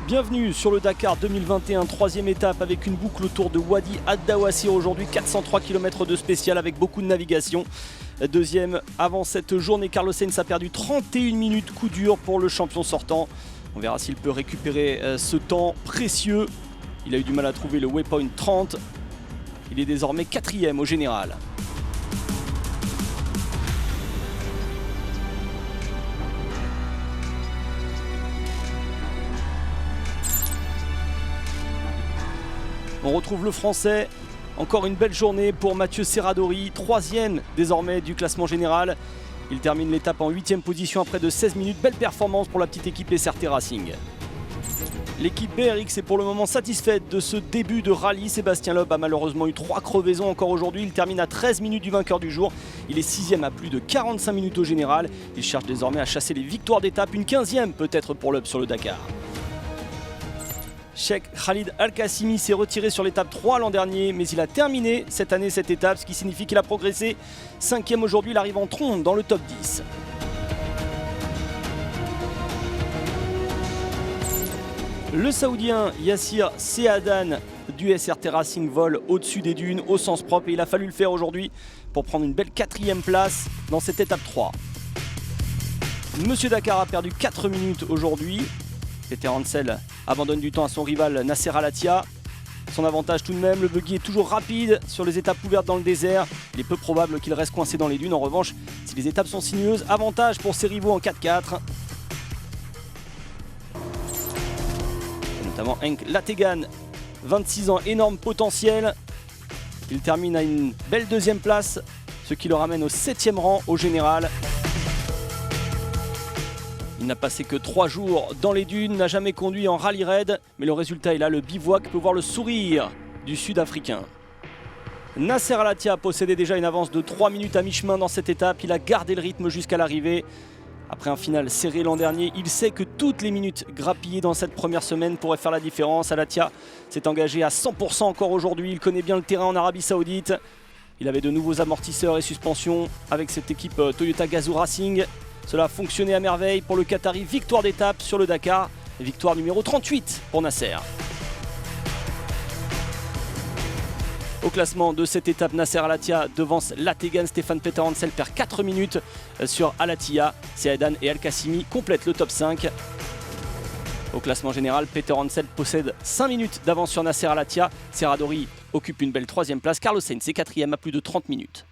Bienvenue sur le Dakar 2021, troisième étape avec une boucle autour de Wadi Addawasir aujourd'hui, 403 km de spécial avec beaucoup de navigation. Deuxième avant cette journée, Carlos Sainz a perdu 31 minutes, coup dur pour le champion sortant. On verra s'il peut récupérer ce temps précieux. Il a eu du mal à trouver le waypoint 30. Il est désormais quatrième au général. On retrouve le français, encore une belle journée pour Mathieu Serradori, troisième désormais du classement général. Il termine l'étape en 8e position après de 16 minutes, belle performance pour la petite équipe SRT Racing. L'équipe BRX est pour le moment satisfaite de ce début de rallye. Sébastien Loeb a malheureusement eu 3 crevaisons encore aujourd'hui. Il termine à 13 minutes du vainqueur du jour. Il est 6e à plus de 45 minutes au général. Il cherche désormais à chasser les victoires d'étape, une 15e peut-être pour Loeb sur le Dakar. Cheikh Khalid Al-Qassimi s'est retiré sur l'étape 3 l'an dernier, mais il a terminé cette année cette étape, ce qui signifie qu'il a progressé. 5e aujourd'hui, il arrive en trombe dans le top 10. Le Saoudien Yassir Seadan du SRT Racing vole au-dessus des dunes au sens propre et il a fallu le faire aujourd'hui pour prendre une belle 4e place dans cette étape 3. Monsieur Dakar a perdu 4 minutes aujourd'hui. Peter Hansel abandonne du temps à son rival Nasser Al-Attiyah. Son avantage tout de même, le buggy est toujours rapide sur les étapes ouvertes dans le désert. Il est peu probable qu'il reste coincé dans les dunes. En revanche, si les étapes sont sinueuses, avantage pour ses rivaux en 4x4. Et notamment Henk Lategan, 26 ans, énorme potentiel. Il termine à une belle 2e place, ce qui le ramène au 7e rang au général. Il n'a passé que 3 jours dans les dunes, n'a jamais conduit en rallye raid, mais le résultat est là, le bivouac peut voir le sourire du Sud-Africain. Nasser Al-Attiyah possédait déjà une avance de 3 minutes à mi-chemin dans cette étape, il a gardé le rythme jusqu'à l'arrivée. Après un final serré l'an dernier, il sait que toutes les minutes grappillées dans cette première semaine pourraient faire la différence. Al-Attiyah s'est engagé à 100% encore aujourd'hui, il connaît bien le terrain en Arabie Saoudite. Il avait de nouveaux amortisseurs et suspensions avec cette équipe Toyota Gazoo Racing. Cela a fonctionné à merveille pour le Qatari, victoire d'étape sur le Dakar, victoire numéro 38 pour Nasser. Au classement de cette étape, Nasser Al-Attiyah devance Lategan, Stéphane Peter Hansel perd 4 minutes sur Al-Attiyah, Seadan et Al-Qassimi complètent le top 5. Au classement général, Peter Hansel possède 5 minutes d'avance sur Nasser Al-Attiyah, Serradori occupe une belle 3e place, Carlos Sainz est 4e à plus de 30 minutes.